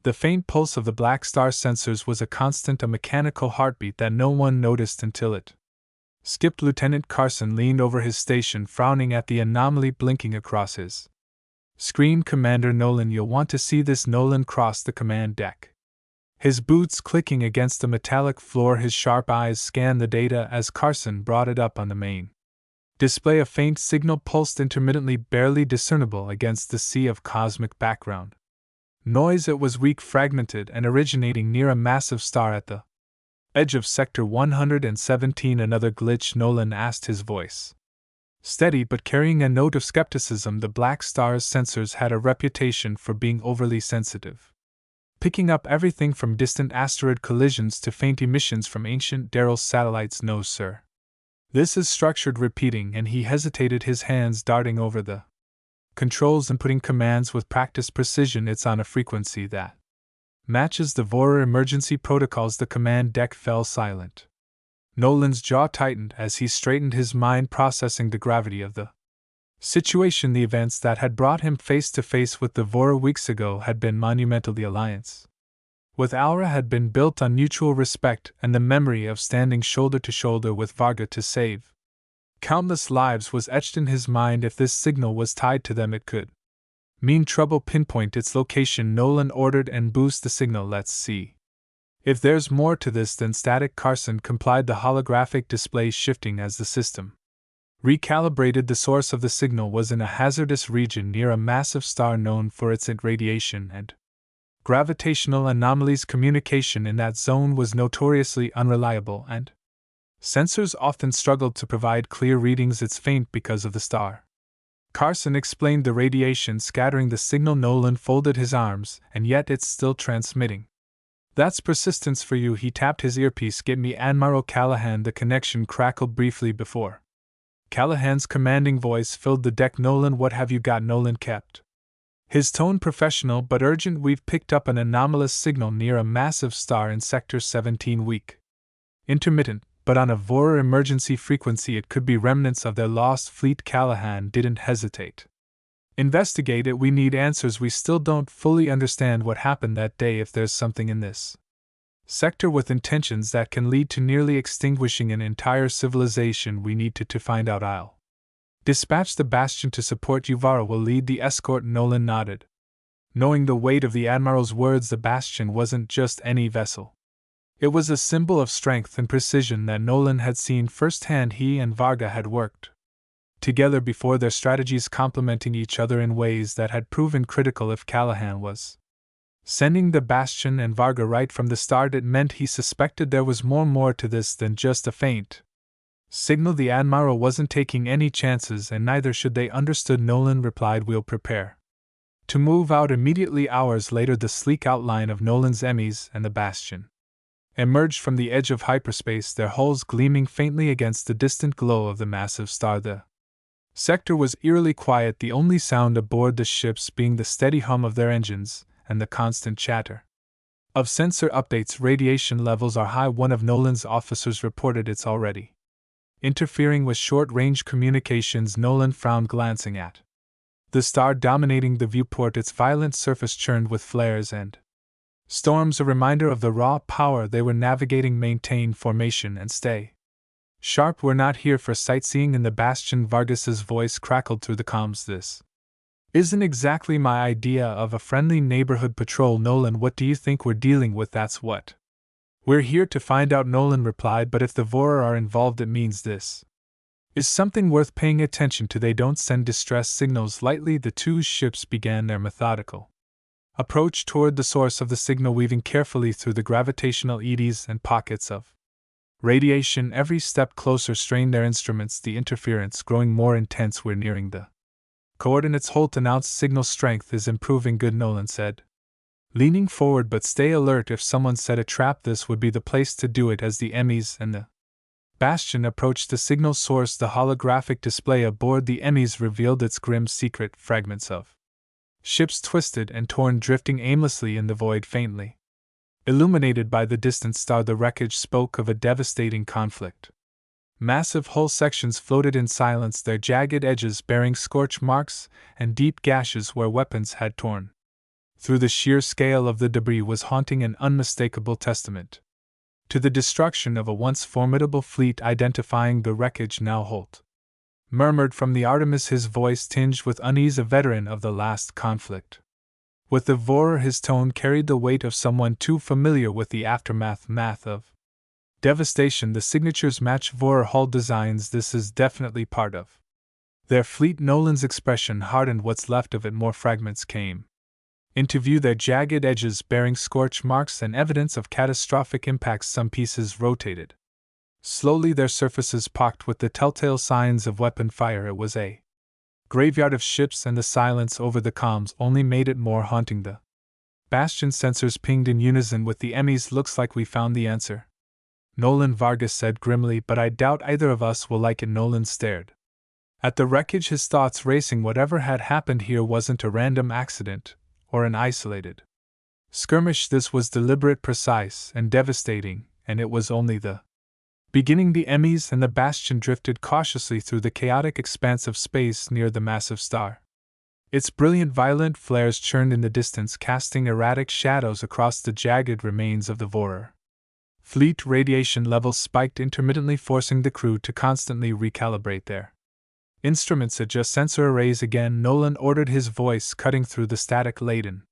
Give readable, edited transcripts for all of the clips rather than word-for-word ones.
The faint pulse of the black star sensors was a mechanical heartbeat that no one noticed until it skipped. Lieutenant Carson leaned over his station, frowning at the anomaly blinking across his screen. Commander Nolan, you'll want to see this. Nolan crossed the command deck, his boots clicking against the metallic floor. His sharp eyes scanned the data as Carson brought it up on the main display. A faint signal pulsed intermittently, barely discernible against the sea of cosmic background noise. It was weak, fragmented, and originating near a massive star at the edge of Sector 117. Another glitch? Nolan asked, his voice steady but carrying a note of skepticism. The black star's sensors had a reputation for being overly sensitive, picking up everything from distant asteroid collisions to faint emissions from ancient Darrell satellites. No, sir. This is structured. Repeating, and he hesitated, his hands darting over the controls and putting commands with practiced precision. It's on a frequency that matches the Vorer emergency protocols. The command deck fell silent. Nolan's jaw tightened as he straightened his mind, processing the gravity of the situation. The events that had brought him face to face with the Vorer weeks ago had been monumental. The alliance with Aura had been built on mutual respect and the memory of standing shoulder to shoulder with Varga to save countless lives was etched in his mind. If this signal was tied to them, it could mean trouble. Pinpoint its location, Nolan ordered, and boost the signal. Let's see if there's more to this than static. Carson complied, the holographic display shifting as the system recalibrated. The source of the signal was in a hazardous region near a massive star known for its radiation and gravitational anomalies. Communication in that zone was notoriously unreliable, and sensors often struggled to provide clear readings. It's faint because of the star, Carson explained, the radiation scattering the signal. Nolan folded his arms. And yet it's still transmitting. That's persistence for you. He tapped his earpiece. Get me Admiral Callahan. The connection crackled briefly before Callahan's commanding voice filled the deck. Nolan, what have you got? Nolan kept his tone professional but urgent. We've picked up an anomalous signal near a massive star in Sector 17. Weak, intermittent, but on a Vorer emergency frequency. It could be remnants of their lost fleet. Callahan didn't hesitate. Investigate it. We need answers. We still don't fully understand what happened that day. If there's something in this sector with intentions that can lead to nearly extinguishing an entire civilization, we need to find out. I'll dispatch the Bastion to support you. Vara will lead the escort. Nolan nodded, knowing the weight of the Admiral's words. The Bastion wasn't just any vessel. It was a symbol of strength and precision that Nolan had seen firsthand. He and Varga had worked together before, their strategies complementing each other in ways that had proven critical. If Callahan was sending the Bastion and Varga right from the start, it meant he suspected there was more to this than just a faint signal. The Admiral wasn't taking any chances, and neither should they. Understood, Nolan replied. We'll prepare to move out immediately. Hours later, the sleek outline of Nolan's Emmys and the Bastion emerged from the edge of hyperspace, their hulls gleaming faintly against the distant glow of the massive star. The sector was eerily quiet, the only sound aboard the ships being the steady hum of their engines and the constant chatter of sensor updates. Radiation levels are high, one of Nolan's officers reported. It's already interfering with short-range communications. Nolan frowned, glancing at the star dominating the viewport. Its violent surface churned with flares and storms, a reminder of the raw power they were navigating. Maintain formation and stay sharp. We're not here for sightseeing in the Bastion. Vargas's voice crackled through the comms. This isn't exactly my idea of a friendly neighborhood patrol. Nolan, what do you think we're dealing with? That's what we're here to find out, Nolan replied, but if the Vorer are involved, it means this is something worth paying attention to. They don't send distress signals lightly. The two ships began their methodical approach toward the source of the signal, weaving carefully through the gravitational eddies and pockets of radiation. Every step closer strained their instruments, the interference growing more intense. We're nearing the coordinates. Holt announced. Signal strength is improving. Good, Nolan said, leaning forward. But stay alert. If someone set a trap, this would be the place to do it. As the Emmys and the Bastion approached the signal source, the holographic display aboard the Emmys revealed its grim secret. Fragments of ships twisted and torn, drifting aimlessly in the void. Faintly illuminated by the distant star, the wreckage spoke of a devastating conflict. Massive hull sections floated in silence, their jagged edges bearing scorch marks and deep gashes where weapons had torn through the sheer scale of the debris was haunting an unmistakable testament to the destruction of a once formidable fleet. Identifying the wreckage now, Holt murmured from the Artemis, his voice tinged with unease, a veteran of the last conflict. With the Vorer, his tone carried the weight of someone too familiar with the aftermath of devastation. The signatures match Vorer hull designs. This is definitely part of their fleet. Nolan's expression hardened. What's left of it. More fragments came into view, their jagged edges bearing scorch marks and evidence of catastrophic impacts. Some pieces rotated slowly, their surfaces pocked with the telltale signs of weapon fire. It was a graveyard of ships, and the silence over the comms only made it more haunting. The Bastion sensors pinged in unison with the EMIs. Looks like we found the answer, Nolan Vargas said grimly, but I doubt either of us will like it. Nolan stared at the wreckage, his thoughts racing. Whatever had happened here wasn't a random accident or an isolated skirmish. This was deliberate, precise, and devastating, and it was only the beginning. The EMIs and the Bastion drifted cautiously through the chaotic expanse of space near the massive star. Its brilliant violet flares churned in the distance, casting erratic shadows across the jagged remains of the Vorer fleet. Radiation levels spiked intermittently, forcing the crew to constantly recalibrate their instruments. Adjust sensor arrays again, Nolan ordered, his voice cutting through the static-laden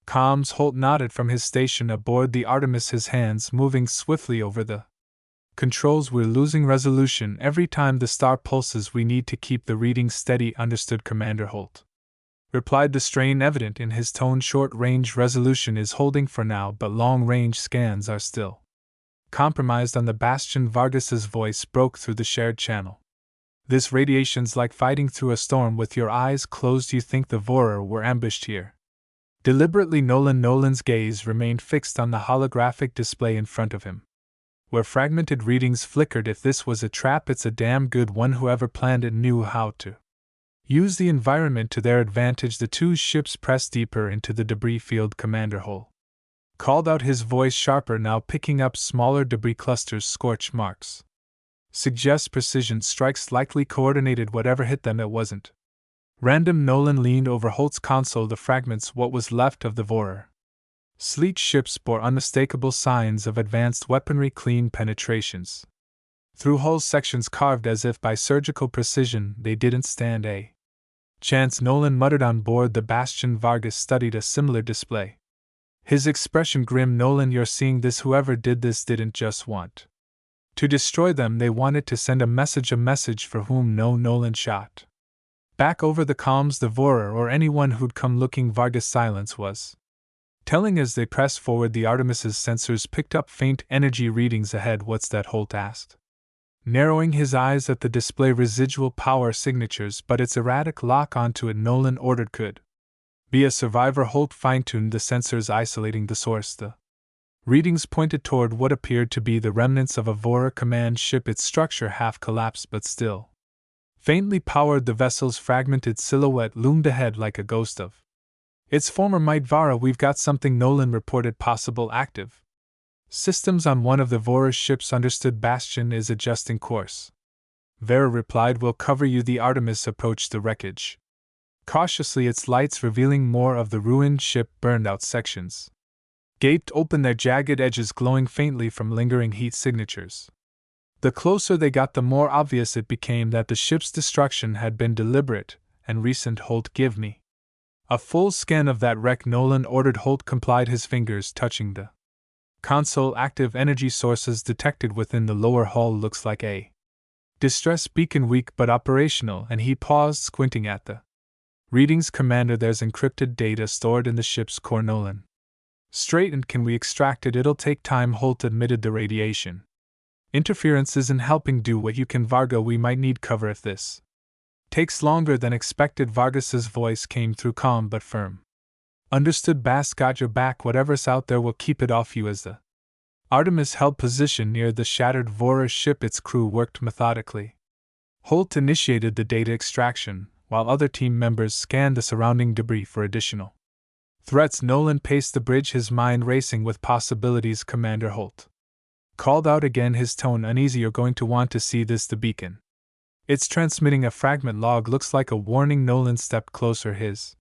comms. Holt nodded from his station aboard the Artemis, his hands moving swiftly over the controls. We're losing resolution every time the star pulses. We need to keep the readings steady. Understood, Commander. Holt replied, the strain evident in his tone. Short-range resolution is holding for now, but long-range scans are still compromised on the Bastion. Vargas's voice broke through the shared channel. This radiation's like fighting through a storm with your eyes closed. You think the Vorer were ambushed here? Deliberately, Nolan's gaze remained fixed on the holographic display in front of him, where fragmented readings flickered. If this was a trap, it's a damn good one. Whoever planned it knew how to use the environment to their advantage. The two ships pressed deeper into the debris field. Commander Hull called out, his voice sharper now, picking up smaller debris clusters. Scorch marks suggest precision strikes, likely coordinated. Whatever hit them, it wasn't random. Nolan leaned over Holt's console. The fragments, what was left of the Vorer Sleet ships, bore unmistakable signs of advanced weaponry. Clean penetrations through hull sections carved as if by surgical precision. They didn't stand a chance, Nolan muttered. On board the Bastion, Vargas studied a similar display, his expression grim. Nolan, you're seeing this. Whoever did this didn't just want to destroy them, they wanted to send a message for whom? No. Nolan shot back over the comms. The Vorer, or anyone who'd come looking. Vargas' silence was telling. As they pressed forward, the Artemis's sensors picked up faint energy readings ahead. What's that? Holt asked, narrowing his eyes at the display. Residual power signatures, but its erratic lock onto it, Nolan ordered, could be a survivor. Holt fine-tuned the sensors, isolating the source. The readings pointed toward what appeared to be the remnants of a Vorer command ship, its structure half collapsed but still faintly powered. The vessel's fragmented silhouette loomed ahead like a ghost of its former might. Vara, we've got something, Nolan reported. Possible active systems on one of the Vorer ships. Understood. Bastion is adjusting course, Vera replied. We'll cover you. The Artemis approached the wreckage cautiously, its lights revealing more of the ruined ship. Burned out sections gaped open, their jagged edges glowing faintly from lingering heat signatures. The closer they got, the more obvious it became that the ship's destruction had been deliberate and recent. Holt, give me a full scan of that wreck, Nolan ordered. Holt complied, his fingers touching the console. Active energy sources detected within the lower hull. Looks like a distress beacon, weak but operational. And he paused, squinting at the readings. Commander, there's encrypted data stored in the ship's core. Nolan straightened. Can we extract it? It'll take time, Holt admitted. The radiation interference isn't helping. Do what you can, Varga. We might need cover if this takes longer than expected. Vargas's voice came through, calm but firm. Understood. Bass, got your back. Whatever's out there will keep it off you. As the Artemis held position near the shattered Vorer ship, its crew worked methodically. Holt initiated the data extraction, while other team members scanned the surrounding debris for additional threats. Nolan paced the bridge, his mind racing with possibilities. Commander, Holt called out again, his tone uneasy. You're going to want to see this. The beacon, it's transmitting a fragment log. Looks like a warning. Nolan stepped closer, his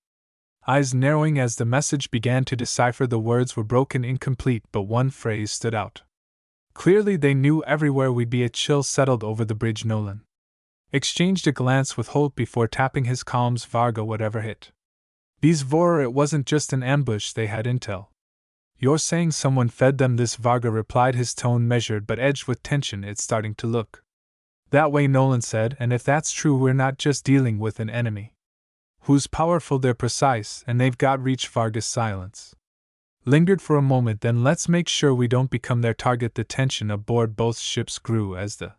Eyes narrowing as the message began to decipher. The words were broken, incomplete, but one phrase stood out. Clearly they knew everywhere we'd be. A chill settled over the bridge. Nolan exchanged a glance with Holt before tapping his comms. Varga, whatever hit these Vor, it wasn't just an ambush, they had intel. You're saying someone fed them this? Varga replied, his tone measured but edged with tension. It's starting to look that way, Nolan said, and if that's true, we're not just dealing with an enemy who's powerful, they're precise, and they've got reach. Varga's silence lingered for a moment. Then let's make sure we don't become their target. The tension aboard both ships grew as the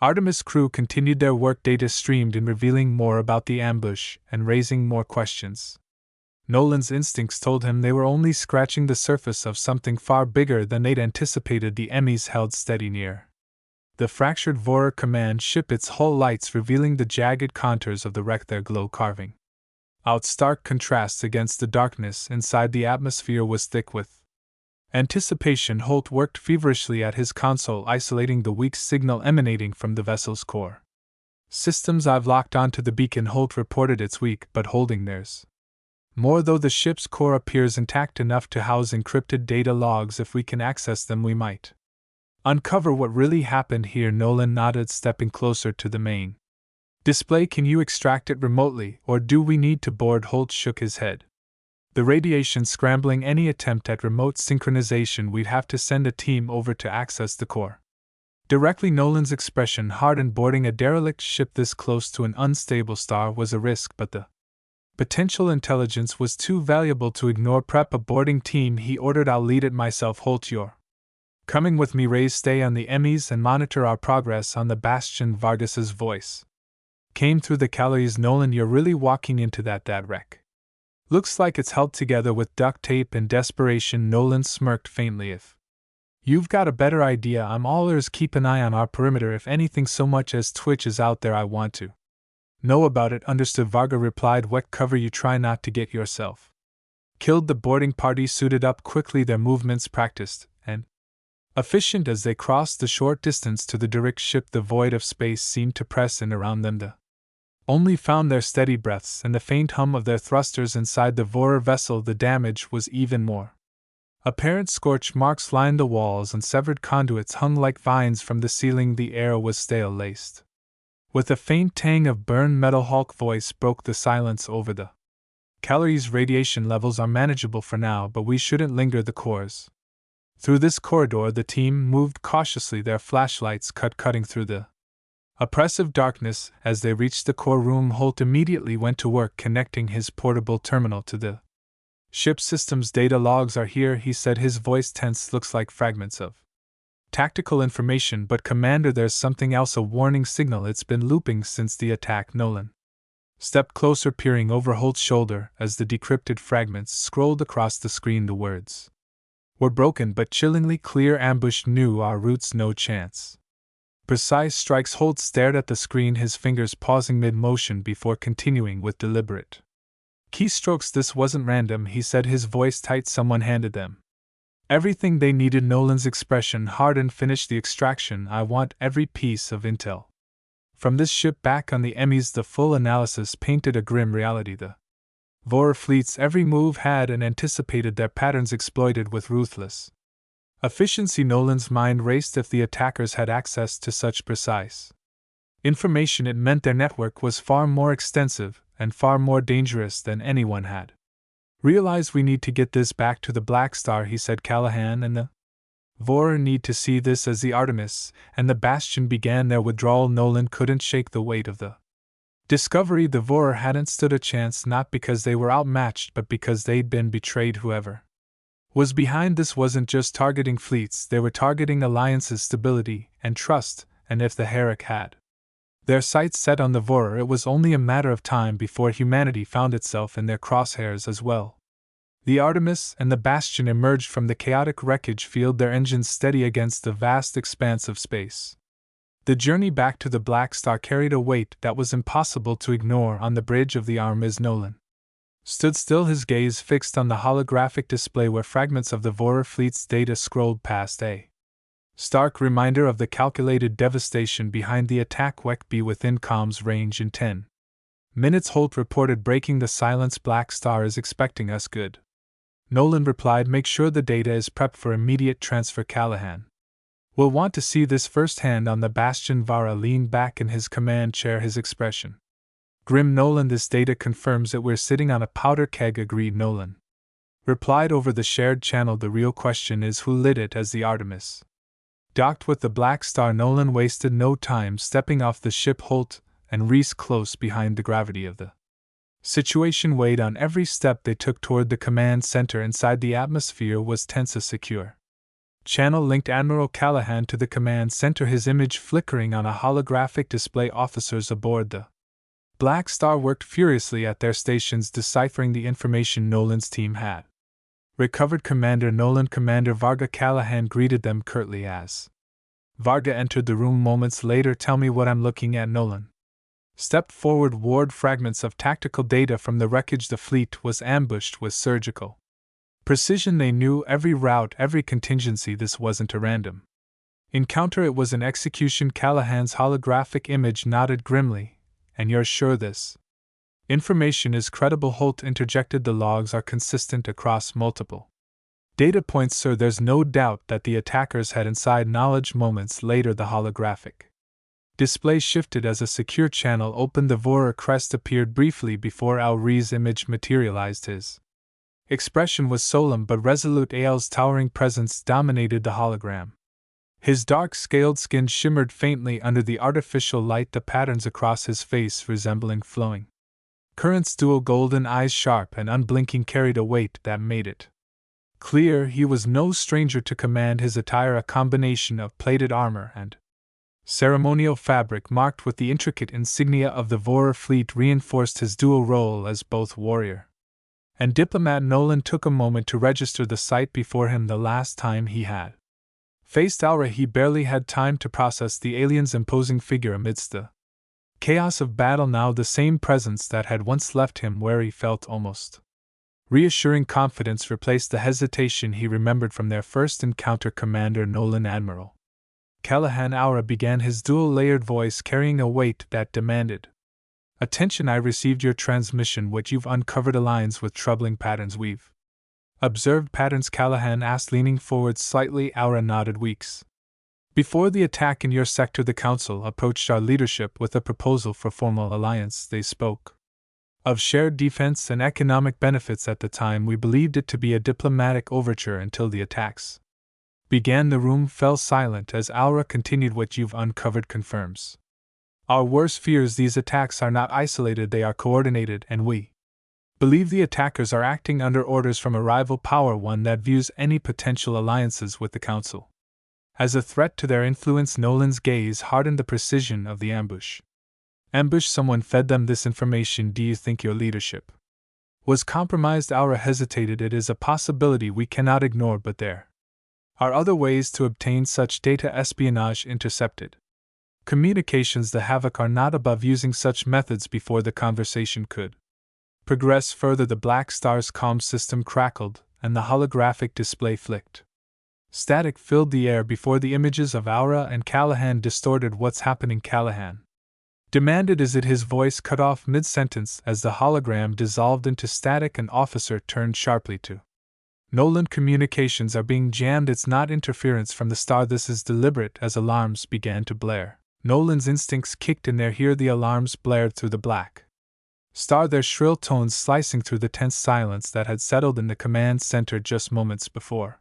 Artemis crew continued their work. Data streamed in, revealing more about the ambush and raising more questions. Nolan's instincts told him they were only scratching the surface of something far bigger than they'd anticipated. The Emmys held steady near the fractured Vorer command ship, its hull lights revealing the jagged contours of the wreck, their glow carving out stark contrasts against the darkness inside. The atmosphere was thick with anticipation. Holt worked feverishly at his console, isolating the weak signal emanating from the vessel's core systems. I've locked onto the beacon, Holt reported. It's weak, but holding. There's more, though. The ship's core appears intact enough to house encrypted data logs. If we can access them, we might uncover what really happened here. Nolan nodded, stepping closer to the main display. Can you extract it remotely, or do we need to board? Holt shook his head. The radiation scrambling any attempt at remote synchronization. We'd have to send a team over to access the core directly. Nolan's expression hardened. Boarding a derelict ship this close to an unstable star was a risk, but the potential intelligence was too valuable to ignore. Prep a boarding team, he ordered. I'll lead it myself. Holt, you're coming with me. Raise, stay on the Emmys and monitor our progress on the Bastion. Vargas's voice came through the calories. Nolan, you're really walking into that wreck looks like it's held together with duct tape and desperation. Nolan smirked faintly. If you've got a better idea, I'm all ears. Keep an eye on our perimeter. If anything so much as twitches out there, I want to know about it. Understood, Varga replied. What cover you try not to get yourself killed. The boarding party suited up quickly, their movements practiced and efficient as they crossed the short distance to the derelict ship. The void of space seemed to press in around them. The only found their steady breaths and the faint hum of their thrusters inside the Vorer vessel. The damage was even more apparent. Scorch marks lined the walls and severed conduits hung like vines from the ceiling. The air was stale-laced with a faint tang of burned metal. Hulk voice broke the silence over the calories. Radiation levels are manageable for now, but we shouldn't linger. The cores through this corridor. The team moved cautiously, their flashlights cutting through the oppressive darkness. As they reached the core room, Holt immediately went to work connecting his portable terminal to the ship systems. Data logs are here, he said, his voice tense. Looks like fragments of tactical information, but Commander, there's something else. A warning signal. It's been looping since the attack. Nolan stepped closer, peering over Holt's shoulder as the decrypted fragments scrolled across the screen. The words were broken but chillingly clear. Ambush, knew our routes, no chance. Precise strikes. Holt stared at the screen, his fingers pausing mid-motion before continuing with deliberate keystrokes. This wasn't random, he said, his voice tight. Someone handed them everything they needed. Nolan's expression hardened. Finish the extraction. I want every piece of intel from this ship back on the Emmys. The full analysis painted a grim reality. The Vorer fleet's every move had and anticipated their patterns, exploited with ruthless efficiency. Nolan's mind raced. If the attackers had access to such precise information, it meant their network was far more extensive and far more dangerous than anyone had realized. We need to get this back to the Black Star, he said. Callahan and the Vorer need to see this as the Artemis and the Bastion began their withdrawal. Nolan couldn't shake the weight of the discovery. The Vorer hadn't stood a chance, not because they were outmatched, but because they'd been betrayed. Whoever was behind this wasn't just targeting fleets, they were targeting alliances' stability and trust, and if the Herrick had their sights set on the Vorer, it was only a matter of time before humanity found itself in their crosshairs as well. The Artemis and the Bastion emerged from the chaotic wreckage field, their engines steady against the vast expanse of space. The journey back to the Black Star carried a weight that was impossible to ignore. On the bridge of the Artemis, Nolan stood still, his gaze fixed on the holographic display where fragments of the Vorer fleet's data scrolled past, a stark reminder of the calculated devastation behind the attack. Be within comms range in 10 Minutes Holt reported, breaking the silence. Black Star is expecting us. Good. Nolan replied, make sure the data is prepped for immediate transfer. Callahan will want to see this firsthand on the Bastion. Vara leaned back in his command chair, his expression grim. Nolan, this data confirms that we're sitting on a powder keg. Agreed, Nolan replied over the shared channel. The real question is who lit it. As the Artemis docked with the Black Star, Nolan wasted no time stepping off the ship. Holt and Reese, close behind, the gravity of the situation weighed on every step they took toward the command center. Inside, the atmosphere was tense. A secure channel linked Admiral Callahan to the command center, his image flickering on a holographic display. Officers aboard the Black Star worked furiously at their stations, deciphering the information Nolan's team had recovered. Commander Nolan, Commander Varga. Callahan greeted them curtly as Varga entered the room moments later. Tell me what I'm looking at. Nolan stepped forward. Ward fragments of tactical data from the wreckage. The fleet was ambushed with surgical precision. They knew every route, every contingency. This wasn't a random encounter, it was an execution. Callahan's holographic image nodded grimly. And you're sure this information is credible? Holt interjected. The logs are consistent across multiple data points, sir. There's no doubt that the attackers had inside knowledge. Moments later, the holographic display shifted as a secure channel opened. The Vorer crest appeared briefly before Al-Ree's image materialized. His expression was solemn but resolute. Al's towering presence dominated the hologram. His dark scaled skin shimmered faintly under the artificial light, the patterns across his face resembling flowing currents. Dual golden eyes, sharp and unblinking, carried a weight that made it clear he was no stranger to command. His attire, a combination of plated armor and ceremonial fabric marked with the intricate insignia of the Vorer fleet, reinforced his dual role as both warrior and diplomat. Nolan took a moment to register the sight before him. The last time he had faced Aura, he barely had time to process the alien's imposing figure amidst the chaos of battle. Now, the same presence that had once left him wary felt almost reassuring. Confidence replaced the hesitation he remembered from their first encounter. Commander Nolan, Admiral Callahan, Aura began, his dual-layered voice carrying a weight that demanded attention. I received your transmission. What you've uncovered aligns with troubling patterns we've observed. Patterns? Callahan asked, leaning forward slightly. Aura nodded. Weeks before the attack in your sector, the Council approached our leadership with a proposal for formal alliance. They spoke of shared defense and economic benefits. At the time, we believed it to be a diplomatic overture until the attacks began. The room fell silent as Aura continued. What you've uncovered confirms our worst fears. These attacks are not isolated, they are coordinated, and we believe the attackers are acting under orders from a rival power, one that views any potential alliances with the Council as a threat to their influence. Nolan's gaze hardened. The precision of the ambush. Ambush? Someone fed them this information. Do you think your leadership was compromised? Aura hesitated. It is a possibility we cannot ignore, but there are other ways to obtain such data. Espionage, intercepted communications. The Havoc are not above using such methods. Before the conversation could progress further, the Black Star's comm system crackled, and the holographic display flicked. Static filled the air before the images of Aura and Callahan distorted. What's happening? Callahan demanded. Is it? His voice cut off mid-sentence as the hologram dissolved into static. An officer turned sharply to Nolan. Communications are being jammed. It's not interference from the star, this is deliberate. As alarms began to blare, Nolan's instincts kicked in. Here the alarms blared through the Black Star, their shrill tones slicing through the tense silence that had settled in the command center just moments before.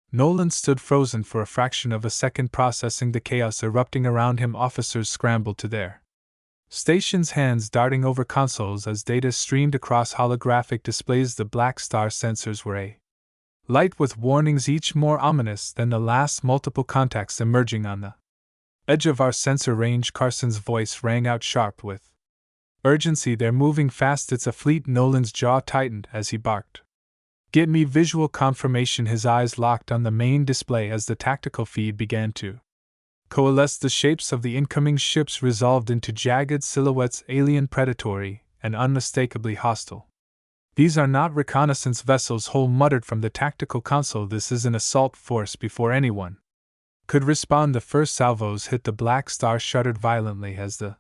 Nolan stood frozen for a fraction of a second, processing the chaos erupting around him. Officers scrambled to their stations, hands darting over consoles as data streamed across holographic displays. The Black Star sensors were a light with warnings, each more ominous than the last. Multiple contacts emerging on the edge of our sensor range. Carson's voice rang out sharp with urgency. They're moving fast. It's a fleet. Nolan's jaw tightened as he barked, "Get me visual confirmation." His eyes locked on the main display as the tactical feed began to coalesce. The shapes of the incoming ships resolved into jagged silhouettes, alien, predatory, and unmistakably hostile. "These are not reconnaissance vessels," Hull muttered from the tactical console. "This is an assault force." Before anyone could respond, the first salvos hit. The Black Star shuddered violently as the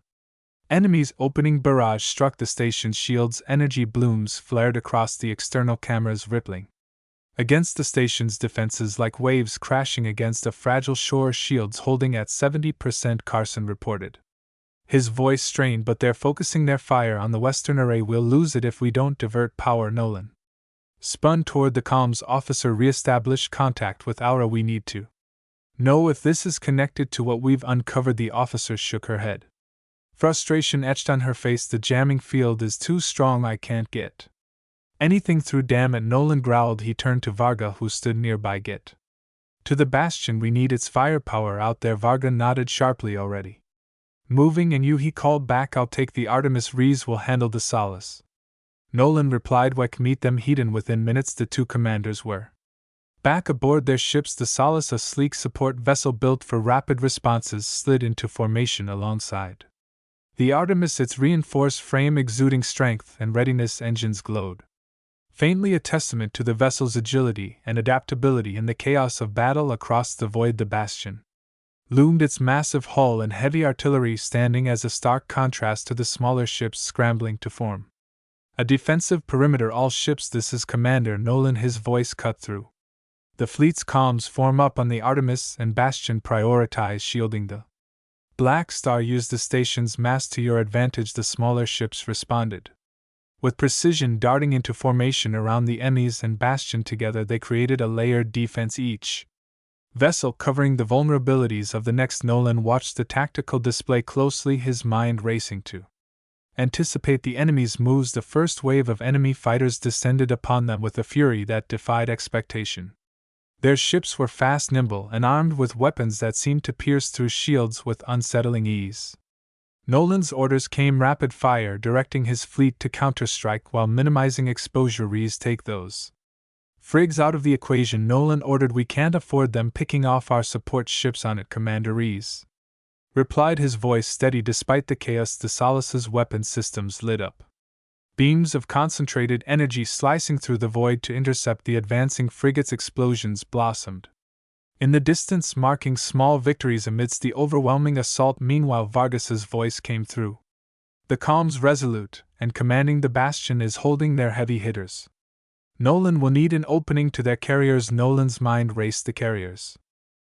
Enemy's opening barrage struck the station's shields. Energy blooms flared across the external cameras, rippling against the station's defenses like waves crashing against a fragile shore. Shields holding at 70%, Carson reported. His voice strained, but they're focusing their fire on the western array. We'll lose it if we don't divert power. Nolan spun toward the comms officer. Re-establish contact with Aura. We need to know if this is connected to what we've uncovered. The officer shook her head. Frustration etched on her face. The jamming field is too strong. I can't get anything through. Damn it, Nolan growled. He turned to Varga, who stood nearby. Get to the bastion. We need its firepower out there. Varga nodded sharply. Already moving. And you, he called back. I'll take the Artemis. Rees will handle the Solace. Nolan replied. Weck meet them Hedon. Within minutes the two commanders were back aboard their ships. The Solace, a sleek support vessel built for rapid responses, slid into formation alongside the Artemis, its reinforced frame exuding strength and readiness. Engines glowed faintly, a testament to the vessel's agility and adaptability in the chaos of battle. Across the void the bastion loomed, its massive hull and heavy artillery standing as a stark contrast to the smaller ships scrambling to form a defensive perimeter. All ships, this is Commander Nolan. His voice cut through the fleet's comms. Form up on the Artemis and bastion. Prioritize shielding the Black Star. Use the station's mass to your advantage. The smaller ships responded with precision, darting into formation around the enemies and bastion. Together they created a layered defense, each vessel covering the vulnerabilities of the next. Nolan watched the tactical display closely, his mind racing to anticipate the enemy's moves. The first wave of enemy fighters descended upon them with a fury that defied expectation. Their ships were fast, nimble, and armed with weapons that seemed to pierce through shields with unsettling ease. Nolan's orders came rapid fire, directing his fleet to counterstrike while minimizing exposure. Rees, take those frigs out of the equation, Nolan ordered. We can't afford them picking off our support ships on it. Commander Rees replied, his voice steady despite the chaos. The Solace's weapon systems lit up, beams of concentrated energy slicing through the void to intercept the advancing frigates. Explosions blossomed in the distance, marking small victories amidst the overwhelming assault. Meanwhile, Vargas's voice came through the comms, resolute and commanding. The bastion is holding their heavy hitters. Nolan will need an opening to their carriers. Nolan's mind raced. The carriers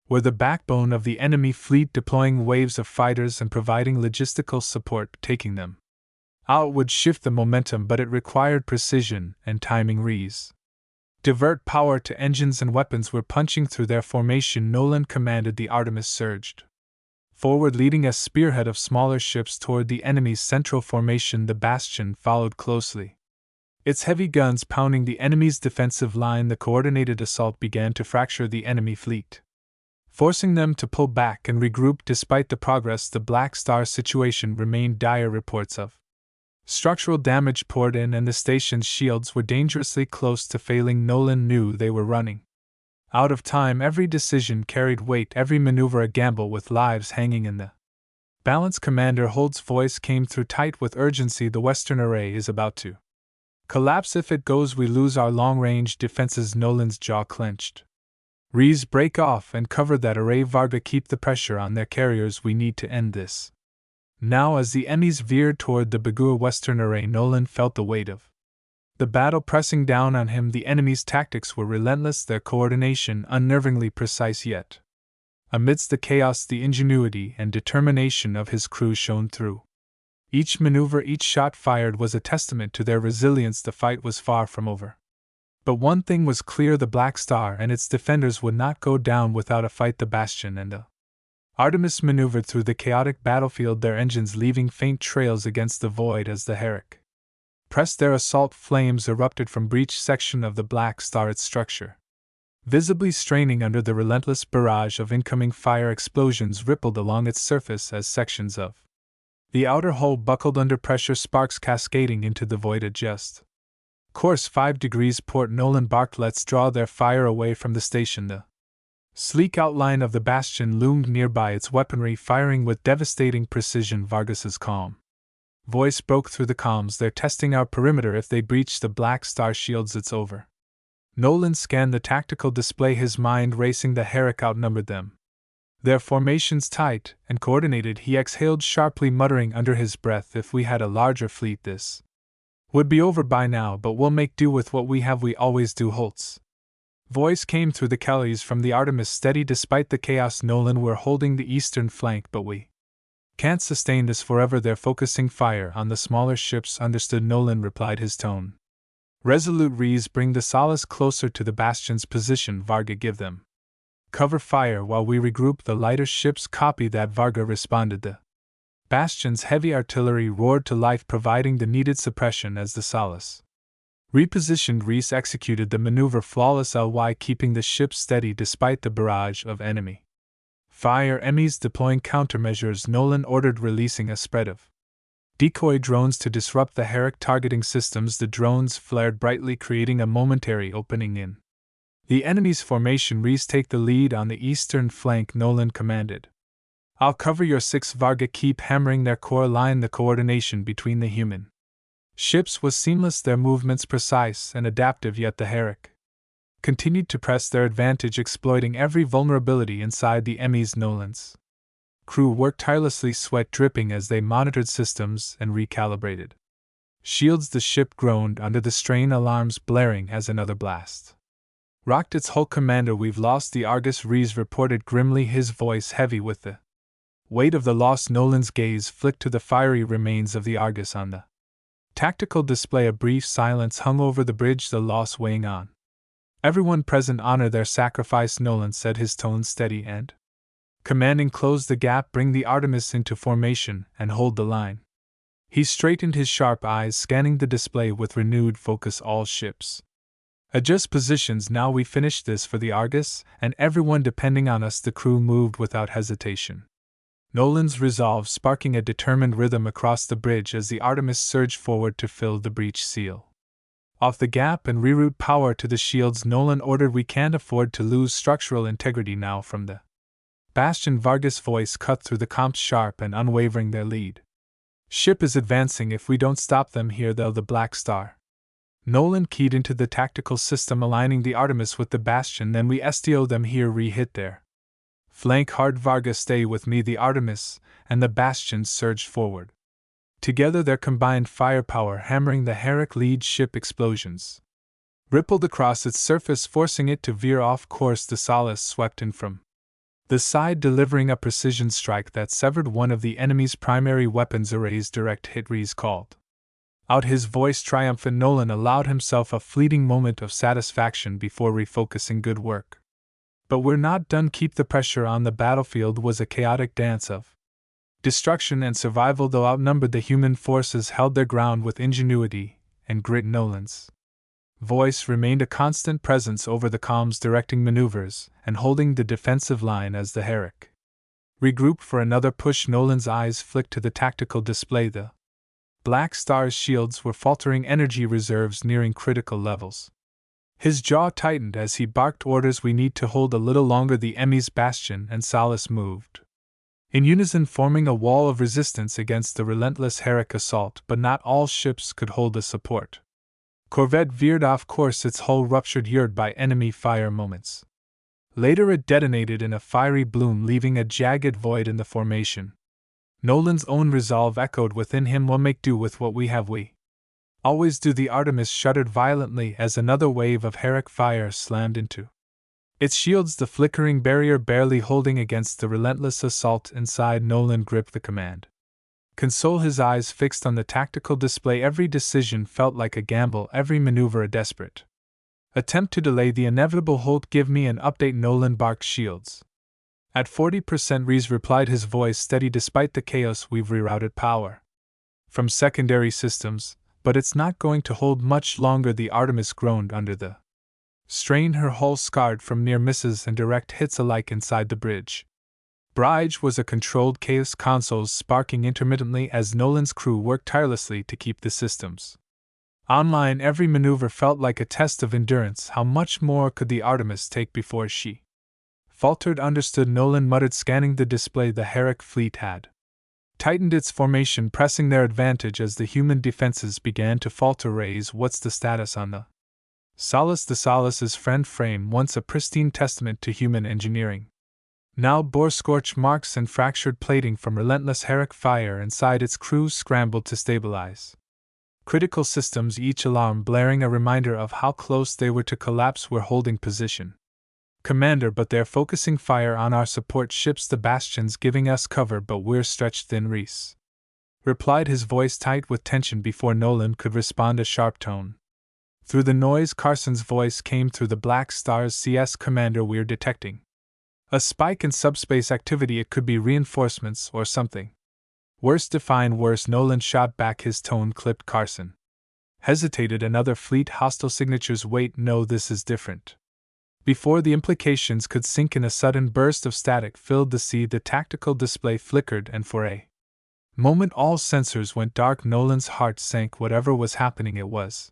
were the backbone of the enemy fleet, deploying waves of fighters and providing logistical support. Taking them out would shift the momentum, but it required precision and timing. Rees divert power to engines and weapons. Were punching through their formation. Nolan commanded. The Artemis surged forward, leading a spearhead of smaller ships toward the enemy's central formation. The bastion followed closely, its heavy guns pounding the enemy's defensive line. The coordinated assault began to fracture the enemy fleet, forcing them to pull back and regroup. Despite the progress, the Black Star situation remained dire. Reports of structural damage poured in, and the station's shields were dangerously close to failing. Nolan knew they were running out of time. Every decision carried weight, every maneuver a gamble, with lives hanging in the balance. Commander Holt's voice came through tight with urgency. The western array is about to collapse. If it goes, we lose our long-range defenses. Nolan's jaw clenched. Rees, break off and cover that array. Varga, keep the pressure on their carriers. We need to end this now. As the enemies veered toward the Bagua western array, Nolan felt the weight of the battle pressing down on him. The enemy's tactics were relentless, their coordination unnervingly precise, yet amidst the chaos the ingenuity and determination of his crew shone through. Each maneuver, each shot fired was a testament to their resilience. The fight was far from over, but one thing was clear: the Black Star and its defenders would not go down without a fight. The bastion and the Artemis maneuvered through the chaotic battlefield, their engines leaving faint trails against the void as the Herrick pressed. Their assault flames erupted from breached section of the Black Star, its structure visibly straining under the relentless barrage of incoming fire. Explosions rippled along its surface as sections of the outer hull buckled under pressure, sparks cascading into the void. Adjust course 5 degrees port, Nolan barked. Let's draw their fire away from the station. The sleek outline of the bastion loomed nearby, its weaponry firing with devastating precision. Vargas's calm voice broke through the comms. They're testing our perimeter. If they breach the Black Star shields, it's over. Nolan scanned the tactical display, his mind racing. The Herrick outnumbered them Their formations tight and coordinated, he exhaled sharply, muttering under his breath, if we had a larger fleet this would be over by now, but we'll make do with what we have. We always do. Holt's voice came through the galleries from the Artemis, steady despite the chaos. Nolan, we're holding the eastern flank, but we can't sustain this forever. They're focusing fire on the smaller ships. Understood, Nolan replied, his tone resolute. Rees, bring the Solace closer to the Bastion's position. Varga, give them cover fire while we regroup the lighter ships. Copy that, Varga responded. The Bastion's heavy artillery roared to life, providing the needed suppression as the Solace repositioned. Rees executed the maneuver flawless, keeping the ship steady despite the barrage of enemy fire. Enemies deploying countermeasures. Nolan ordered, releasing a spread of decoy drones to disrupt the Herrick targeting systems. The drones flared brightly, creating a momentary opening in the enemy's formation. Rees, take the lead on the eastern flank, Nolan commanded. I'll cover your six. Varga, keep hammering their core line. The coordination between the human ships was seamless, their movements precise and adaptive, yet the Herrick continued to press their advantage, exploiting every vulnerability inside the enemy's. Nolan's crew worked tirelessly, sweat dripping as they monitored systems and recalibrated shields. The ship groaned under the strain, alarms blaring as another blast rocked its hull. Commander, we've lost the Argus, Rees reported grimly, his voice heavy with the weight of the loss. Nolan's gaze flicked to the fiery remains of the Argus on the tactical display. A brief silence hung over the bridge, the loss weighing on everyone present. Honor their sacrifice, Nolan said, his tone steady and commanding. Close the gap, bring the Artemis into formation, and hold the line. He straightened, his sharp eyes scanning the display with renewed focus. All ships adjust positions now. We finished this for the Argus, and everyone depending on us. The crew moved without hesitation, Nolan's resolve sparking a determined rhythm across the bridge as the Artemis surged forward to fill the breach, seal off the gap and reroute power to the shields. Nolan ordered, we can't afford to lose structural integrity now. From the Bastion, Varga's voice cut through the comms, sharp and unwavering. Their lead ship is advancing. If we don't stop them here, they'll the Black Star. Nolan keyed into the tactical system, aligning the Artemis with the Bastion. Then we STO them here, re-hit their flank hard. Varga, stay with me. The Artemis and the Bastion surged forward. Together, their combined firepower hammering the Herrick lead ship. Explosions rippled across its surface, forcing it to veer off course. The Solace swept in from the side, delivering a precision strike that severed one of the enemy's primary weapons arrays. Direct hit, Rees called out, his voice triumphant. Nolan allowed himself a fleeting moment of satisfaction before refocusing. Good work. But we're not done. Keep the pressure on. The battlefield was a chaotic dance of destruction and survival. Though outnumbered, the human forces held their ground with ingenuity and grit. Nolan's voice remained a constant presence over the comms, directing maneuvers and holding the defensive line as the Herrick regrouped for another push. Nolan's eyes flicked to the tactical display. The Black Star's shields were faltering, energy reserves nearing critical levels. His jaw tightened as he barked orders, we need to hold a little longer. The enemy's Bastion and Solace moved in unison, forming a wall of resistance against the relentless Herrick assault, but not all ships could hold the support. Corvette veered off course, its hull ruptured, eared by enemy fire. Moments later, it detonated in a fiery bloom, leaving a jagged void in the formation. Nolan's own resolve echoed within him, we'll make do with what we have. We always do. The Artemis shuddered violently as another wave of Herrick fire slammed into its shields, the flickering barrier barely holding against the relentless assault inside. Nolan gripped the command console, his eyes fixed on the tactical display. Every decision felt like a gamble, every maneuver a desperate attempt to delay the inevitable. Holt, give me an update. Nolan barked, shields at 40%. Rees replied, his voice steady despite the chaos. We've rerouted power from secondary systems, but it's not going to hold much longer. The Artemis groaned under the strain, her hull scarred from near misses and direct hits alike inside the bridge. Bridge was a controlled chaos, consoles sparking intermittently as Nolan's crew worked tirelessly to keep the systems online. Every maneuver felt like a test of endurance. How much more could the Artemis take before she faltered? Understood, Nolan muttered, scanning the display. The Herrick fleet had tightened its formation, pressing their advantage as the human defenses began to falter. Raise, what's the status on the Solace? The Solace's friend frame, once a pristine testament to human engineering, Now bore scorch marks and fractured plating from relentless Herrick fire inside its crews scrambled to stabilize. Critical systems, each alarm blaring a reminder of how close they were to collapse, were holding position. Commander, but they're focusing fire on our support ships, the bastions giving us cover, but we're stretched thin, Reese replied, his voice tight with tension before Nolan could respond a sharp tone. Through the noise, Carson's voice came through the Black Star's CS. Commander, we're detecting a spike in subspace activity. It could be reinforcements or something. Worse, define worse, Nolan shot back, his tone clipped. Carson hesitated. Another fleet, hostile signatures. Wait, no, this is different. Before the implications could sink in, a sudden burst of static filled the sea. The tactical display flickered, and for a moment all sensors went dark. Nolan's heart sank. Whatever was happening, it was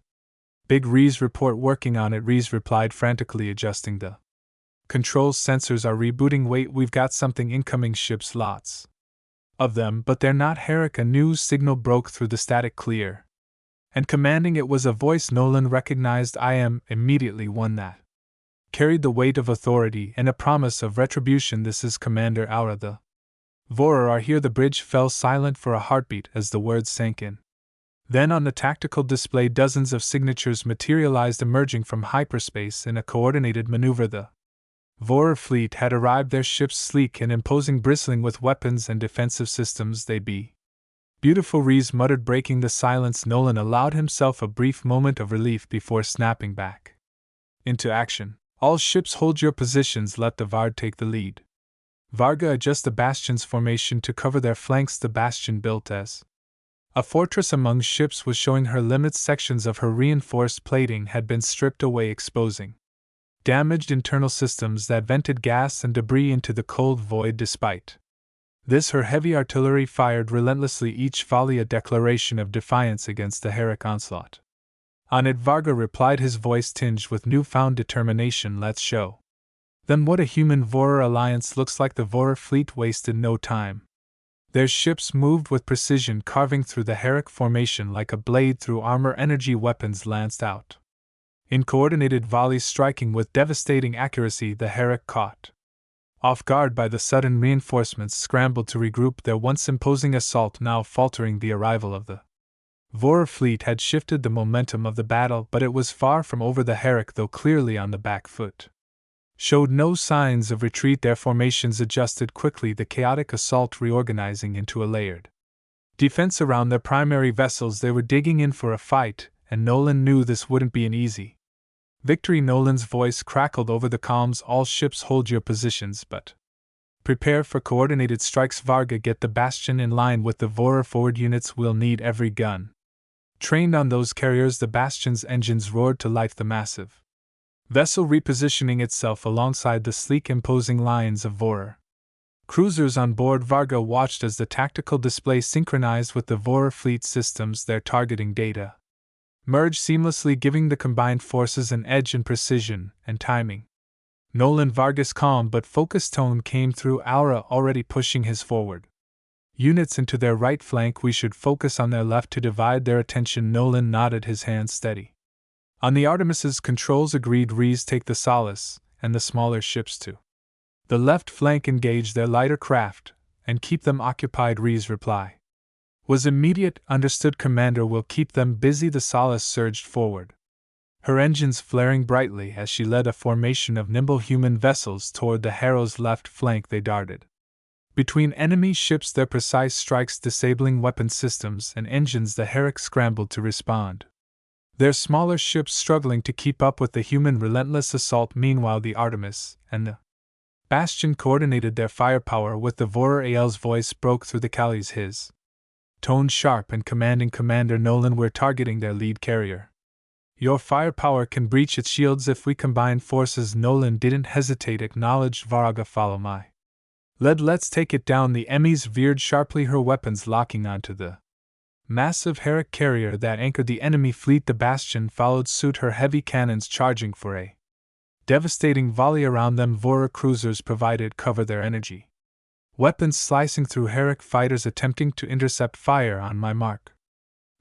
Big Reese. Report working on it, Reese replied, frantically adjusting the controls. Sensors are rebooting. Wait, we've got something incoming. Ships, lots of them, but they're not Herrick. A news signal broke through the static, clear and commanding. It was a voice Nolan recognized. I am, immediately, one that carried the weight of authority and a promise of retribution. This is Commander Aura. The Vorer are here. The bridge fell silent for a heartbeat as the words sank in. Then on the tactical display, dozens of signatures materialized, emerging from hyperspace in a coordinated maneuver. The Vorer fleet had arrived, their ships sleek and imposing, bristling with weapons and defensive systems. They be beautiful, Reese muttered, breaking the silence. Nolan allowed himself a brief moment of relief before snapping back into action. All ships, hold your positions. Let the Vard take the lead. Varga, adjust the bastion's formation to cover their flanks. The bastion, built as a fortress among ships, was showing her limits. Sections of her reinforced plating had been stripped away, exposing damaged internal systems that vented gas and debris into the cold void. Despite this, her heavy artillery fired relentlessly, each volley a declaration of defiance against the Herrick onslaught. On it, Varga replied, his voice tinged with newfound determination. Let's show them what a human Vorer alliance looks like. The Vorer fleet wasted no time. Their ships moved with precision, carving through the Herrick formation like a blade through armor. Energy weapons lanced out in coordinated volleys, striking with devastating accuracy. The Herrick, caught off guard by the sudden reinforcements, scrambled to regroup. Their once imposing assault now faltering. The arrival of the Vorer fleet had shifted the momentum of the battle, but it was far from over. The Herrick, though clearly on the back foot, showed no signs of retreat. Their formations adjusted quickly, the chaotic assault reorganizing into a layered defense around their primary vessels. They were digging in for a fight, and Nolan knew this wouldn't be an easy victory. Nolan's voice crackled over the comms. All ships, hold your positions, but prepare for coordinated strikes. Varga, get the bastion in line with the Vorer forward units. We'll need every gun trained on those carriers. The bastion's engines roared to life, the massive vessel repositioning itself alongside the sleek, imposing lines of Vorer cruisers on board. Varga watched as the tactical display synchronized with the Vorer fleet systems, their targeting data merged seamlessly, giving the combined forces an edge in precision and timing. Nolan, Varga's calm but focused tone came through. Aura already pushing his forward units into their right flank. We should focus on their left to divide their attention. Nolan nodded, his hands steady on the Artemis's controls. Agreed, Reese. Take the Solace and the smaller ships to the left flank. Engage their lighter craft and keep them occupied. Reese reply was immediate. Understood, Commander. We'll keep them busy. The Solace surged forward, her engines flaring brightly as she led a formation of nimble human vessels toward the Harrow's left flank. They darted between enemy ships, their precise strikes disabling weapon systems and engines. The Herrick scrambled to respond, their smaller ships struggling to keep up with the human relentless assault. Meanwhile, the Artemis and the Bastion coordinated their firepower with the Vorer. Ael's voice broke through the Callies, his tone sharp and commanding. Commander Nolan, we're targeting their lead carrier. Your firepower can breach its shields if we combine forces. Nolan didn't hesitate, acknowledged. Varga, follow my lead. Let's take it down. The Emmys veered sharply, her weapons locking onto the massive Herrick carrier that anchored the enemy fleet. The Bastion followed suit, her heavy cannons charging for a devastating volley around them. Vorer cruisers provided cover, their energy weapons slicing through Herrick fighters attempting to intercept fire. On my mark,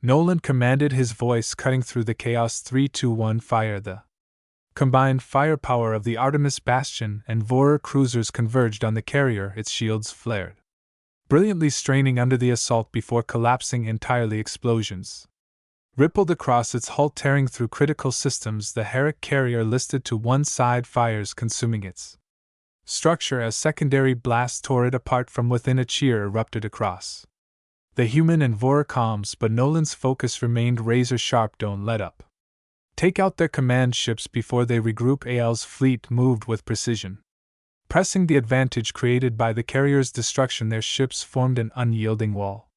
Nolan commanded, his voice cutting through the chaos. 3, 2, 1, fire. The Combined firepower of the Artemis Bastion and Vorer cruisers converged on the carrier, its shields flared, brilliantly straining under the assault before collapsing entirely. Explosions rippled across its hull, tearing through critical systems. The Herrick carrier listed to one side, fires consuming its structure as secondary blasts tore it apart from within. A cheer erupted across the human and Vorer comms, but Nolan's focus remained razor sharp. Don't let up. Take out their command ships before they regroup. AL's fleet moved with precision, pressing the advantage created by the carrier's destruction. Their ships formed an unyielding wall,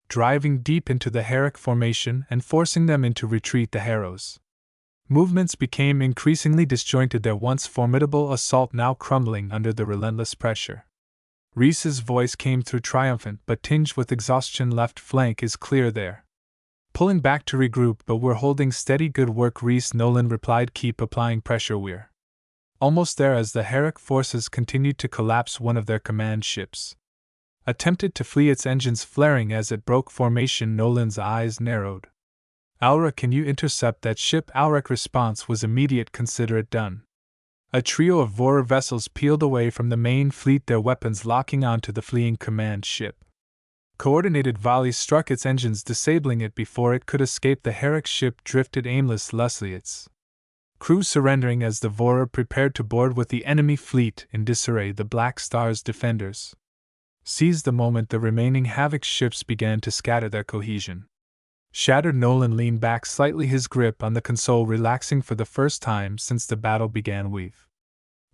driving deep into the Herrick formation and forcing them into retreat. The Harrow's movements became increasingly disjointed, their once formidable assault now crumbling under the relentless pressure. Reese's voice came through, triumphant but tinged with exhaustion. Left flank is clear there. Pulling back to regroup, but we're holding steady. Good work, Reese, Nolan replied. Keep applying pressure, we're almost there. As the Herrick forces continued to collapse, one of their command ships attempted to flee, its engines flaring as it broke formation. Nolan's eyes narrowed. Alra, can you intercept that ship? Alric's response was immediate. Consider it done. A trio of Vorer vessels peeled away from the main fleet, their weapons locking onto the fleeing command ship. Coordinated volleys struck its engines, disabling it before it could escape. The Herrick ship drifted aimlessly, its crew surrendering as the Vorer prepared to board with the enemy fleet in disarray. The Black Star's defenders seized the moment. The remaining Havoc ships began to scatter, their cohesion shattered. Nolan leaned back slightly, his grip on the console relaxing for the first time since the battle began. We've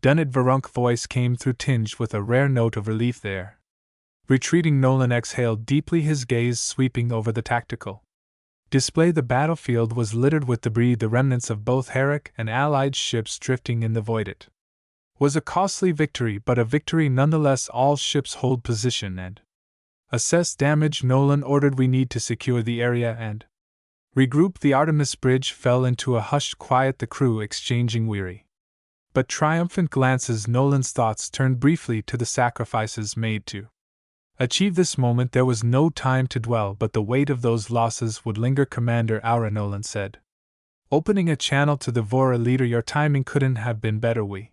done it. Varunk's voice came through, tinged with a rare note of relief there. Retreating, Nolan exhaled deeply, his gaze sweeping over the tactical display. The battlefield was littered with debris, the remnants of both Herrick and Allied ships drifting in the void. It was a costly victory, but a victory nonetheless. All ships hold position and assess damage, Nolan ordered. We need to secure the area and regroup. The Artemis bridge fell into a hushed quiet, the crew exchanging weary but triumphant glances. Nolan's thoughts turned briefly to the sacrifices made to achieve this moment. There was no time to dwell, but the weight of those losses would linger. Commander Aura, Nolan said, opening a channel to the Vorer leader, your timing couldn't have been better. We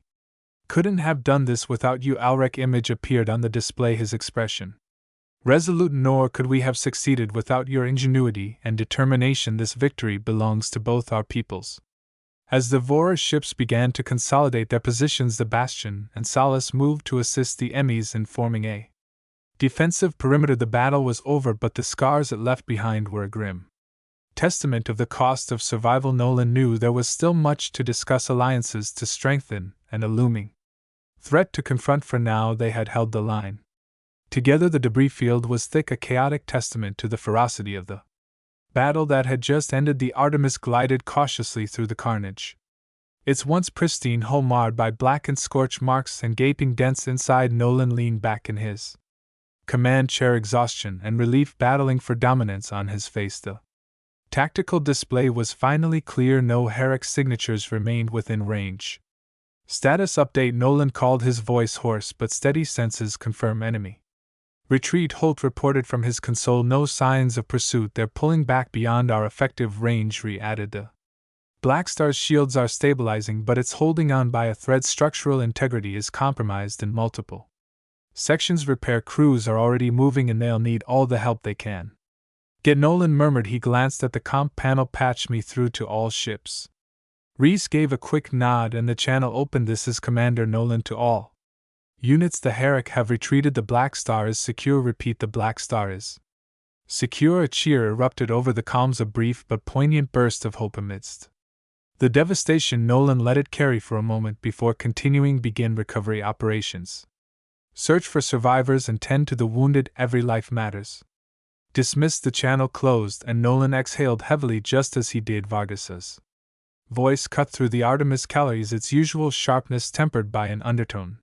couldn't have done this without you. Alric's image appeared on the display, his expression resolute. Nor could we have succeeded without your ingenuity and determination. This victory belongs to both our peoples. As the Vorer ships began to consolidate their positions, the Bastion and Solace moved to assist the Emmys in forming a defensive perimeter. The battle was over, but the scars it left behind were a grim testament of the cost of survival. Nolan knew there was still much to discuss, alliances to strengthen, and a looming threat to confront. For now, they had held the line together. The debris field was thick, a chaotic testament to the ferocity of the battle that had just ended. The Artemis glided cautiously through the carnage, its once pristine hull marred by blackened scorch marks and gaping dents inside. Nolan leaned back in his command chair, exhaustion and relief battling for dominance on his face. The tactical display was finally clear. No Herrick signatures remained within range. Status update, Nolan called, his voice hoarse but steady. Senses confirm enemy retreat, Holt reported from his console. No signs of pursuit. They're pulling back beyond our effective range. Re added, the Black Star's shields are stabilizing, but it's holding on by a thread. Structural integrity is compromised in multiple sections. Repair crews are already moving and they'll need all the help they can get, Nolan murmured. He glanced at the comp panel. Patch me through to all ships. Reese gave a quick nod and the channel opened. This is Commander Nolan to all units. The Herrick have retreated. The Black Star is secure. Repeat, the Black Star is secure. A cheer erupted over the comms, a brief but poignant burst of hope amidst the devastation. Nolan let it carry for a moment before continuing. Begin recovery operations. Search for survivors and tend to the wounded. Every life matters. Dismissed. The channel closed and Nolan exhaled heavily just as he did. Vargas's voice cut through the Artemis calories, its usual sharpness tempered by an undertone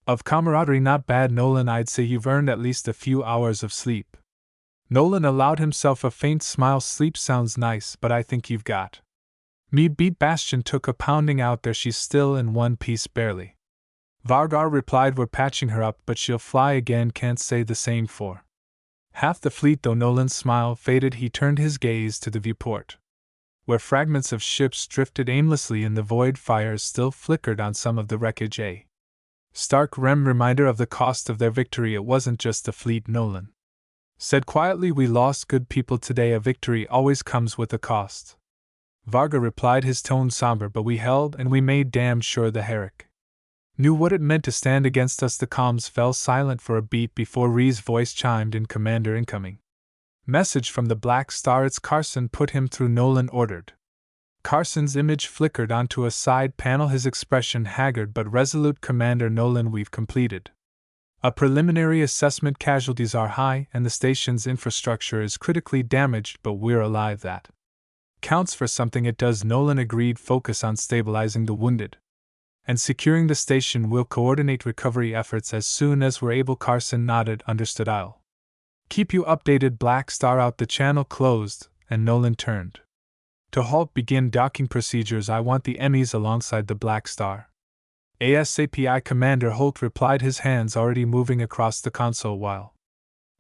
of camaraderie. Not bad, Nolan. I'd say you've earned at least a few hours of sleep. Nolan allowed himself a faint smile. Sleep sounds nice, but I think you've got me beat. Bastion took a pounding out there. She's still in one piece, barely. Vargar replied, we're patching her up, but she'll fly again. Can't say the same for half the fleet though. Nolan's smile faded. He turned his gaze to the viewport. where fragments of ships drifted aimlessly in the void. Fires still flickered on some of the wreckage. A stark reminder of the cost of their victory. It wasn't just the fleet, Nolan said quietly. We lost good people today. A victory always comes with a cost. Varga replied, his tone somber, but we held and we made damn sure the Herrick knew what it meant to stand against us. The comms fell silent for a beat before Ree's voice chimed in. Commander incoming. Message from the Black Star. It's Carson. Put him through, Nolan ordered. Carson's image flickered onto a side panel, his expression haggard but resolute. Commander Nolan, we've completed a preliminary assessment. Casualties are high and the station's infrastructure is critically damaged, but we're alive. That counts for something. It does, Nolan agreed. Focus on stabilizing the wounded and securing the station. We'll coordinate recovery efforts as soon as we're able. Carson nodded. Understood. I'll keep you updated. Black Star out. The channel closed, and Nolan turned to halt. Begin docking procedures. I want the Emmys alongside the Black Star. ASAP. Commander Holt replied, his hands already moving across the console. While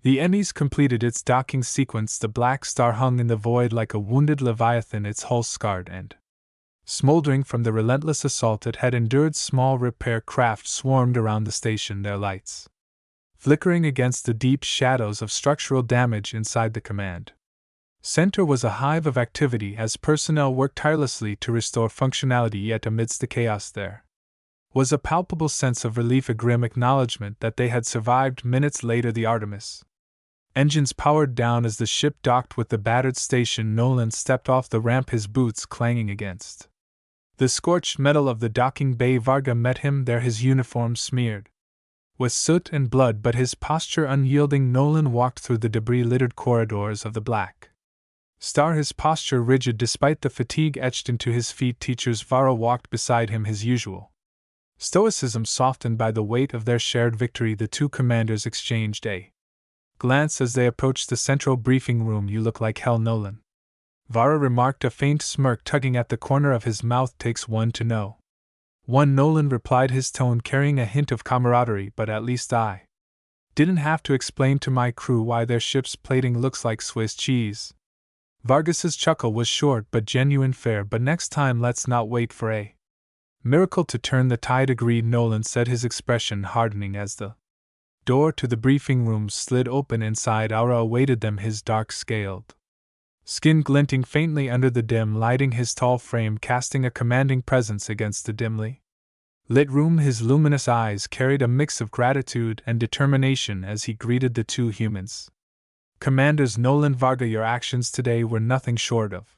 the Emmys completed its docking sequence, the Black Star hung in the void like a wounded leviathan, its hull scarred and smoldering from the relentless assault it had endured. Small repair craft swarmed around the station, their lights flickering against the deep shadows of structural damage inside. The command center was a hive of activity as personnel worked tirelessly to restore functionality, yet amidst the chaos there was a palpable sense of relief, a grim acknowledgement that they had survived. Minutes later, the Artemis engines powered down as the ship docked with the battered station. Nolan stepped off the ramp, his boots clanging against the scorched metal of the docking bay. Varga met him there, his uniform smeared with soot and blood, but his posture unyielding. Nolan walked through the debris-littered corridors of the Black Star, his posture rigid despite the fatigue etched into his feet. Teachers Vara walked beside him, his usual stoicism softened by the weight of their shared victory. The two commanders exchanged a glance as they approached the central briefing room. You look like hell, Nolan, Vara remarked, a faint smirk tugging at the corner of his mouth. Takes one to know one, Nolan replied, his tone carrying a hint of camaraderie, but at least I didn't have to explain to my crew why their ship's plating looks like Swiss cheese. Vargas's chuckle was short but genuine. Fair, but next time let's not wait for a miracle to turn the tide. Agreed, Nolan said, his expression hardening as the door to the briefing room slid open. Inside, Aura awaited them, his dark-scaled skin glinting faintly under the dim lighting, his tall frame casting a commanding presence against the dimly lit room. His luminous eyes carried a mix of gratitude and determination as he greeted the two humans. Commanders Nolan, Varga, your actions today were nothing short of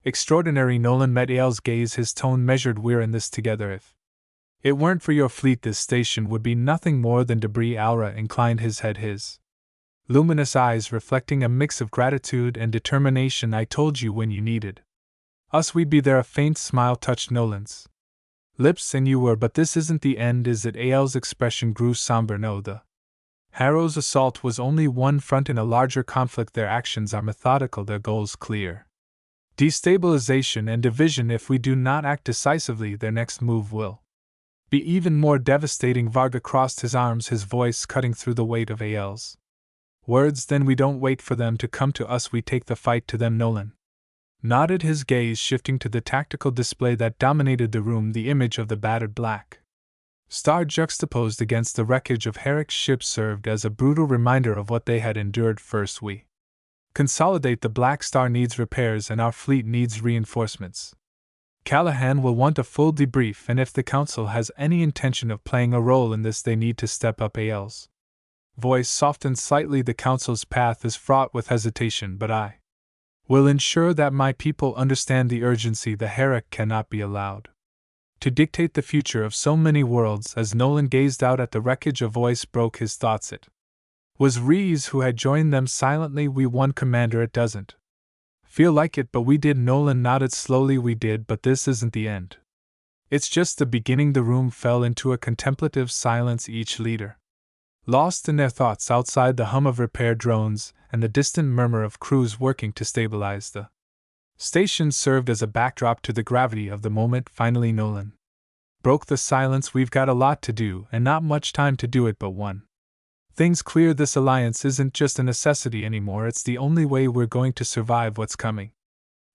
extraordinary. Nolan met Ael's gaze, his tone measured. We're in this together. If it weren't for your fleet, this station would be nothing more than debris. Aura inclined his head, his luminous eyes reflecting a mix of gratitude and determination. I told you when you needed us we'd be there. A faint smile touched Nolan's lips, and you were, but this isn't the end, is it? Ael's expression grew somber. No, the Harrow's assault was only one front in a larger conflict. Their actions are methodical, their goals clear. Destabilization and division. If we do not act decisively, their next move will be even more devastating. Varga crossed his arms, his voice cutting through the weight of Ael's words. Then we don't wait for them to come to us, we take the fight to them. Nolan nodded, his gaze shifting to the tactical display that dominated the room. The image of the battered Black Star juxtaposed against the wreckage of Herrick's ship served as a brutal reminder of what they had endured. First we consolidate. The Black Star needs repairs and our fleet needs reinforcements. Callahan will want a full debrief, and if the Council has any intention of playing a role in this, they need to step up. Ael's voice softened slightly. The Council's path is fraught with hesitation, but I will ensure that my people understand the urgency. The Herrick cannot be allowed to dictate the future of so many worlds. As Nolan gazed out at the wreckage, a voice broke his thoughts. It was Rees who had joined them silently. We won, Commander. It doesn't feel like it, but we did. Nolan nodded slowly. We did, but this isn't the end. It's just the beginning. The room fell into a contemplative silence, each leader lost in their thoughts. Outside, the hum of repair drones and the distant murmur of crews working to stabilize the station served as a backdrop to the gravity of the moment. Finally, Nolan broke the silence. We've got a lot to do, and not much time to do it, but one thing's clear. This alliance isn't just a necessity anymore, it's the only way we're going to survive what's coming.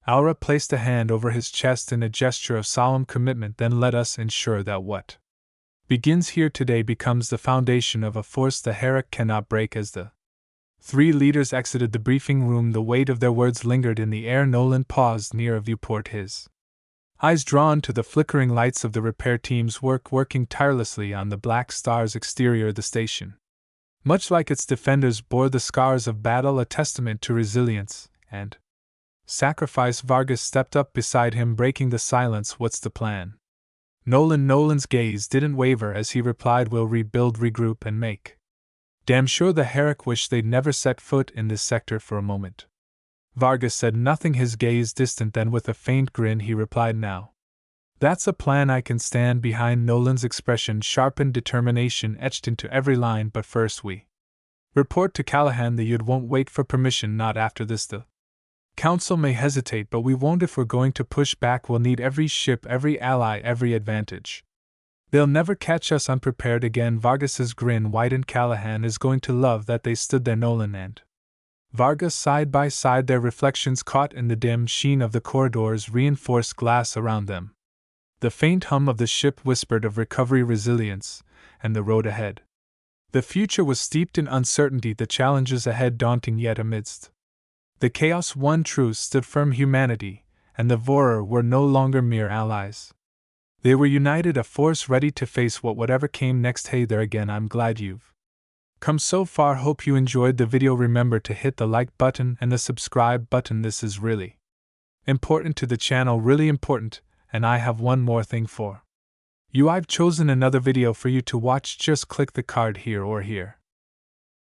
Aura placed a hand over his chest in a gesture of solemn commitment, then let us ensure that what begins here today becomes the foundation of a force the Herrick cannot break. As the three leaders exited the briefing room, the weight of their words lingered in the air. Nolan paused near a viewport, his eyes drawn to the flickering lights of the repair team's working tirelessly on the Black Star's exterior. The station, much like its defenders, bore the scars of battle, a testament to resilience and sacrifice. Vargas stepped up beside him, breaking the silence. What's the plan? Nolan's gaze didn't waver as he replied, we'll rebuild, regroup, and make damn sure the Herrick wish they'd never set foot in this sector for a moment. Vargas said nothing, his gaze distant, then with a faint grin he replied, now that's a plan I can stand behind. Nolan's expression sharpened, determination etched into every line. But first we report to Callahan. The Yud won't wait for permission, not after this. The Council may hesitate, but we won't. If we're going to push back, we'll need every ship, every ally, every advantage. They'll never catch us unprepared again. Vargas's grin widened. Callahan is going to love that. They stood there, Nolan and Vargas, side by side, their reflections caught in the dim sheen of the corridor's reinforced glass around them. The faint hum of the ship whispered of recovery, resilience, and the road ahead. The future was steeped in uncertainty, the challenges ahead daunting, yet amidst the chaos one truth stood firm: humanity and the Vorer were no longer mere allies. They were united, a force ready to face whatever came next. Hey there again, I'm glad you've come so far. Hope you enjoyed the video. Remember to hit the like button and the subscribe button. This is really important to the channel, really important. And I have one more thing for you. I've chosen another video for you to watch. Just click the card here or here.